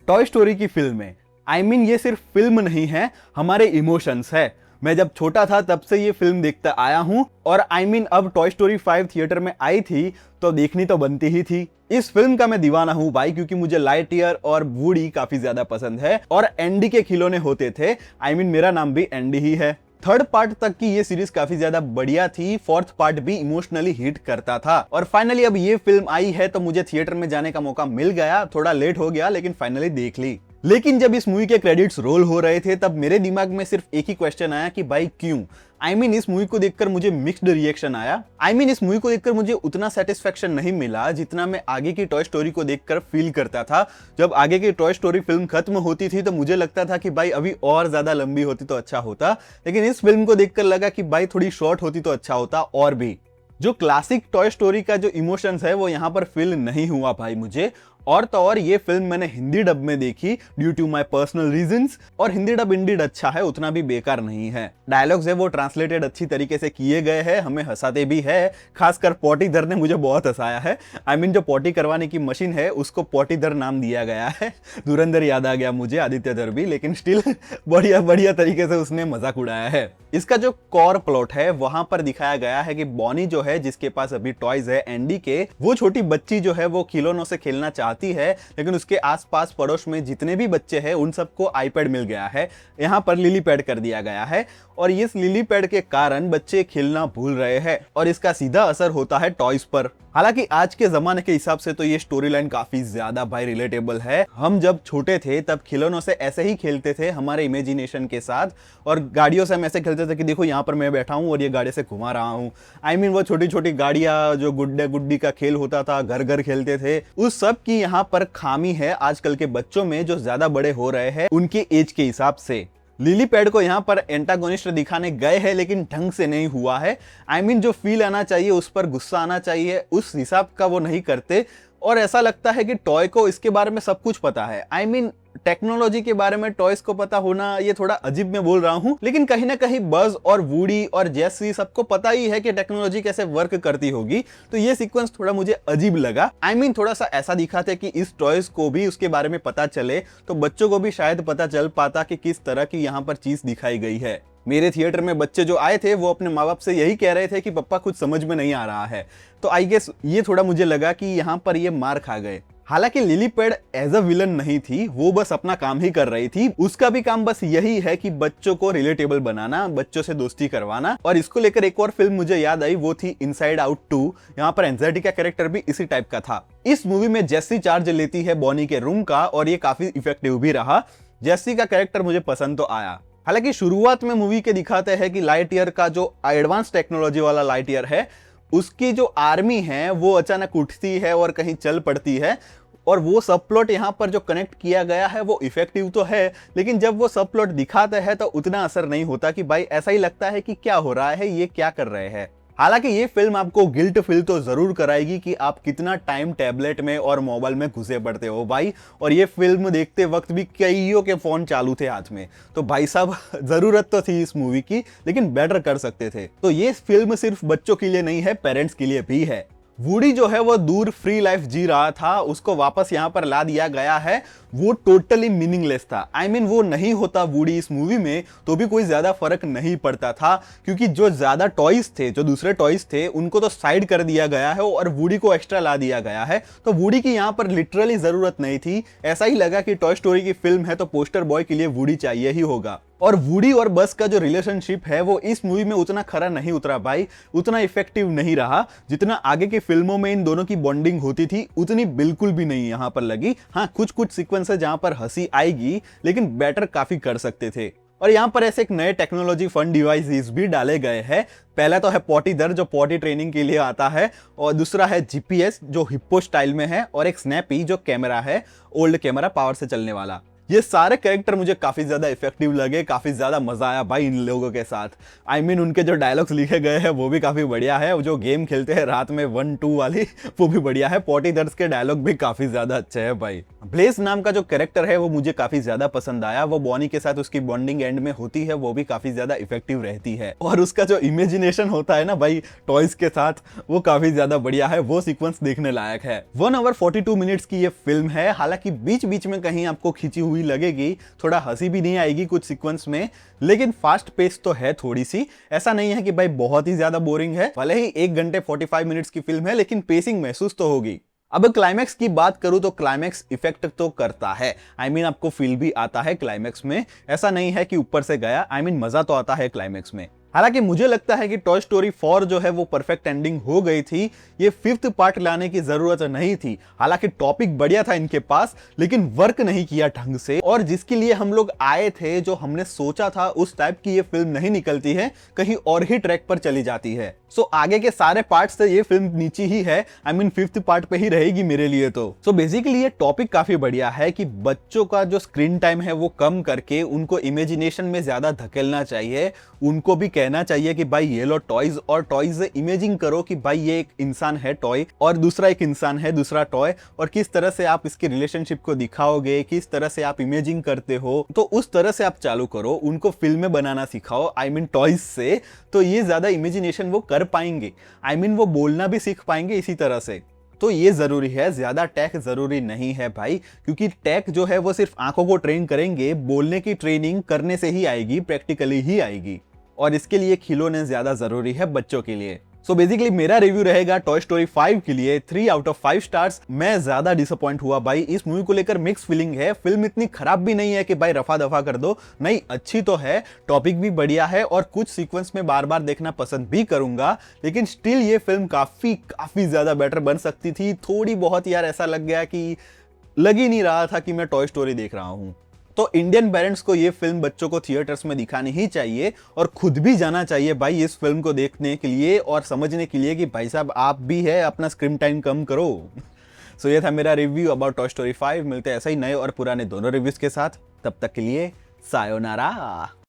Toy story की फिल्में, ये सिर्फ फिल्म नहीं है, हमारे इमोशंस है। मैं जब छोटा था तब से ये फिल्म देखता आया हूं और अब टॉय स्टोरी 5 थिएटर में आई थी तो देखनी तो बनती ही थी। इस फिल्म का मैं दीवाना हूं भाई, क्योंकि मुझे लाइटईयर और वूडी काफी ज्यादा पसंद है और एंडी के खिलौने होते थे। मेरा नाम भी एंडी ही है। थर्ड पार्ट तक की ये सीरीज काफी ज्यादा बढ़िया थी, फोर्थ पार्ट भी इमोशनली हिट करता था और फाइनली अब ये फिल्म आई है तो मुझे थिएटर में जाने का मौका मिल गया। थोड़ा लेट हो गया लेकिन फाइनली देख ली। लेकिन जब इस मूवी के क्रेडिट्स रोल हो रहे थे तब मेरे दिमाग में सिर्फ एक ही क्वेश्चन आया कि भाई क्यों। इस मूवी को देखकर मुझे मिक्स्ड रिएक्शन आया। इस मूवी को देखकर मुझे उतना सेटिस्फेक्शन नहीं मिला जितना मैं आगे की टॉय स्टोरी को देखकर फील करता था। जब आगे की टॉय स्टोरी फिल्म खत्म होती थी तो मुझे लगता था कि भाई अभी और ज्यादा लंबी होती तो अच्छा होता, लेकिन इस फिल्म को देखकर लगा कि भाई थोड़ी शॉर्ट होती तो अच्छा होता। और भी जो क्लासिक टॉय स्टोरी का जो इमोशंस है वो यहाँ पर फील नहीं हुआ भाई मुझे। और तो और ये फिल्म मैंने हिंदी डब में देखी due to my personal reasons, और हिंदी डब इंडीड अच्छा है, उतना भी बेकार नहीं है। डायलॉग्स है वो ट्रांसलेटेड अच्छी तरीके से किए गए हैं, हमें हंसाते भी है। खासकर पॉटीधर ने मुझे बहुत हंसाया है। जो पॉटी करवाने की मशीन है उसको पॉटीधर नाम दिया गया है। धुरंधर याद आ गया मुझे, आदित्य धर भी, लेकिन स्टिल बढ़िया बढ़िया तरीके से उसने मजाक उड़ाया है। इसका जो कोर प्लॉट है वहां पर दिखाया गया है कि बॉनी जो है, जिसके पास अभी टॉयज है एंडी के, वो छोटी बच्ची जो है वो खिलौनों से खेलना चाहती है, लेकिन उसके आसपास पड़ोस में जितने भी बच्चे हैं उन सबको आईपैड मिल गया है। यहाँ पर लिली पैड कर दिया गया है और इस लिली पैड के कारण बच्चे खेलना भूल रहे हैं और इसका सीधा असर होता है टॉयज पर। हालांकि आज के जमाने के हिसाब से तो ये स्टोरी लाइन काफी ज्यादा भाई रिलेटेबल है। हम जब छोटे थे तब खिलौनों से ऐसे ही खेलते थे हमारे इमेजिनेशन के साथ, और गाड़ियों से हम ऐसे खेलते थे कि देखो यहाँ पर मैं बैठा हूँ और ये गाड़ी से घुमा रहा हूँ। वो छोटी छोटी गाड़ियां जो गुड्डे गुड्डी का खेल होता था, घर घर खेलते थे, उस सब की यहाँ पर खामी है आजकल के बच्चों में जो ज्यादा बड़े हो रहे हैं उनके एज के हिसाब से। लिली पैड को यहाँ पर एंटागोनिस्ट दिखाने गए हैं लेकिन ढंग से नहीं हुआ है। जो फील आना चाहिए, उस पर गुस्सा आना चाहिए, उस हिसाब का वो नहीं करते और ऐसा लगता है कि टॉय को इसके बारे में सब कुछ पता है। टेक्नोलॉजी के बारे में टॉयज को पता होना, ये थोड़ा अजीब मैं बोल रहा हूं, लेकिन कहीं ना कहीं बज और वूडी और जेसी सबको पता ही है कि टेक्नोलॉजी कैसे वर्क करती होगी, तो ये सीक्वेंस थोड़ा मुझे अजीब लगा। थोड़ा सा ऐसा दिखाते कि इस टॉयज को भी उसके बारे में पता चले तो बच्चों को भी शायद पता चल पाता कि किस तरह की यहाँ पर चीज दिखाई गई है। मेरे थिएटर में बच्चे जो आए थे वो अपने माँ बाप से यही कह रहे थे कि पप्पा कुछ समझ में नहीं आ रहा है, तो आई गेस ये थोड़ा मुझे लगा कि यहाँ पर ये मार खा गए। हालांकि lily pad as a villain नहीं थी, वो बस अपना काम ही कर रही थी। उसका भी काम बस यही है कि बच्चों को रिलेटेबल बनाना, बच्चों से दोस्ती करवाना। और इसको लेकर एक और फिल्म मुझे याद आई, वो थी इनसाइड आउट 2। यहाँ पर एंजाइटी का कैरेक्टर भी इसी टाइप का था। इस मूवी में जेसी चार्ज लेती है बॉनी के रूम का और ये काफी इफेक्टिव भी रहा। जेसी का कैरेक्टर मुझे पसंद तो आया। हालांकि शुरुआत में मूवी के दिखाते हैं कि लाइटईयर का जो एडवांस टेक्नोलॉजी वाला लाइटईयर है, उसकी जो आर्मी है वो अचानक उठती है और कहीं चल पड़ती है, और वो सब प्लॉट यहाँ पर जो कनेक्ट किया गया है वो इफेक्टिव तो है, लेकिन जब वो सब प्लॉट दिखाते हैं तो उतना असर नहीं होता कि भाई ऐसा ही लगता है कि क्या हो रहा है, ये क्या कर रहे हैं। हालांकि ये फिल्म आपको गिल्ट फील तो जरूर कराएगी कि आप कितना टाइम टैबलेट में और मोबाइल में घुसे पड़ते हो भाई, और ये फिल्म देखते वक्त भी कईयों के फोन चालू थे हाथ में, तो भाई साहब जरूरत तो थी इस मूवी की, लेकिन बेटर कर सकते थे। तो ये फिल्म सिर्फ बच्चों के लिए नहीं है, पेरेंट्स के लिए भी है। वूडी जो है वो दूर फ्री लाइफ जी रहा था, उसको वापस यहाँ पर ला दिया गया है। वो टोटली मीनिंगलेस था। वो नहीं होता वूडी इस मूवी में तो भी कोई ज्यादा फर्क नहीं पड़ता था, क्योंकि जो ज्यादा टॉयज थे, जो दूसरे टॉयज थे, उनको तो साइड कर दिया गया है और वूडी को एक्स्ट्रा ला दिया गया है। तो वूडी की यहाँ पर लिटरली जरूरत नहीं थी। ऐसा ही लगा कि टॉय स्टोरी की फिल्म है तो पोस्टर बॉय के लिए वूडी चाहिए ही होगा। और वूडी और बस का जो रिलेशनशिप है वो इस मूवी में उतना खरा नहीं उतरा भाई, उतना इफेक्टिव नहीं रहा। जितना आगे की फिल्मों में इन दोनों की बॉन्डिंग होती थी उतनी बिल्कुल भी नहीं यहाँ पर लगी। हाँ, कुछ कुछ सीक्वेंस है जहां पर हंसी आएगी, लेकिन बेटर काफी कर सकते थे। और यहाँ पर ऐसे एक नए टेक्नोलॉजी फन डिवाइसेस भी डाले गए हैं। पहला तो है पॉटीधर जो पॉटी ट्रेनिंग के लिए आता है, और दूसरा है जीपीएस जो हिप्पो स्टाइल में है, और एक स्नैपी जो कैमरा है, ओल्ड कैमरा पावर से चलने वाला। ये सारे कैरेक्टर मुझे काफी ज्यादा इफेक्टिव लगे, काफी ज्यादा मजा आया भाई इन लोगों के साथ। उनके जो डायलॉग्स लिखे गए हैं वो भी काफी बढ़िया है, जो गेम खेलते हैं रात में 1-2 वाली वो भी बढ़िया है। पॉटी दर्ज के डायलॉग भी काफी ज्यादा अच्छे हैं भाई। ब्लेस नाम का जो कैरेक्टर है वो मुझे काफी ज्यादा पसंद आया, वो बॉनी के साथ उसकी बॉन्डिंग एंड में होती है वो भी काफी ज्यादा इफेक्टिव रहती है, और उसका जो इमेजिनेशन होता है ना भाई टॉयज के साथ, वो काफी ज्यादा बढ़िया है, वो सीक्वेंस देखने लायक है। 1 आवर 42 मिनट्स की ये फिल्म है, हालांकि बीच बीच में कहीं आपको खींची हुई लगेगी, थोड़ा हंसी भी नहीं आएगी कुछ सीक्वेंस में, लेकिन फास्ट पेस तो है थोड़ी सी। ऐसा नहीं है कि भाई बहुत ही ज्यादा बोरिंग है, भले ही 1 घंटे 45 मिनट्स की फिल्म है, लेकिन पेसिंग महसूस तो होगी। अब क्लाइमैक्स की बात करूं तो क्लाइमैक्स इफेक्ट तो करता है, आपको फील भी आता है क्लाइमैक्स में, ऐसा नहीं है कि ऊपर से गया, मजा तो आता है क्लाइमैक्स में। हालांकि मुझे लगता है कि टॉय स्टोरी 4 जो है वो परफेक्ट एंडिंग हो गई थी, ये 5th पार्ट लाने की जरूरत नहीं थी। हालांकि टॉपिक बढ़िया था इनके पास, लेकिन वर्क नहीं किया ढंग से, और जिसके लिए हम लोग आए थे, जो हमने सोचा था उस टाइप की ये फिल्म नहीं निकलती है, कहीं और ही ट्रैक पर चली जाती है। सो आगे के सारे पार्ट से ये फिल्म नीचे ही है, 5th पार्ट पे ही रहेगी मेरे लिए तो। सो बेसिकली ये टॉपिक काफी बढ़िया है कि बच्चों का जो स्क्रीन टाइम है वो कम करके उनको इमेजिनेशन में ज्यादा धकेलना चाहिए, उनको भी कहना चाहिए कि भाई ये लो टॉयज, और टॉयज से इमेजिन करो कि भाई ये एक इंसान है टॉय और दूसरा एक इंसान है दूसरा टॉय, और किस तरह से आप इसके रिलेशनशिप को दिखाओगे, किस तरह से आप इमेजिन करते हो, तो उस तरह से आप चालू करो, उनको फिल्में बनाना सिखाओ टॉयज से, तो ये ज्यादा इमेजिनेशन वो कर पाएंगे, वो बोलना भी सीख पाएंगे इसी तरह से। तो ये जरूरी है, ज्यादा टेक जरूरी नहीं है भाई, क्योंकि टेक जो है वो सिर्फ आंखों को ट्रेन करेंगे, बोलने की ट्रेनिंग करने से ही आएगी, प्रैक्टिकली ही आएगी, और इसके लिए खिलौने ज्यादा जरूरी है बच्चों के लिए। सो बेसिकली मेरा रिव्यू रहेगा टॉय स्टोरी 5 के लिए 3 आउट ऑफ 5 स्टार्स। मैं ज्यादा डिसअपॉइंट हुआ भाई, इस मूवी को लेकर मिक्स फीलिंग है। फिल्म इतनी खराब भी नहीं है कि भाई रफा दफा कर दो, नहीं अच्छी तो है, टॉपिक भी बढ़िया है, और कुछ सीक्वेंस में बार बार देखना पसंद भी करूंगा, लेकिन स्टिल ये फिल्म काफी ज्यादा बेटर बन सकती थी। थोड़ी बहुत यार ऐसा लग गया कि लग ही नहीं रहा था कि मैं टॉय स्टोरी देख रहा हूं। तो इंडियन पेरेंट्स को ये फिल्म बच्चों को थिएटर्स में दिखानी ही चाहिए, और खुद भी जाना चाहिए भाई इस फिल्म को देखने के लिए और समझने के लिए कि भाई साहब आप भी है, अपना स्क्रीन टाइम कम करो। सो ये था मेरा रिव्यू अबाउट टॉय स्टोरी 5। मिलते हैं ऐसे ही नए और पुराने दोनों रिव्यूज के साथ, तब तक के लिए सायोनारा।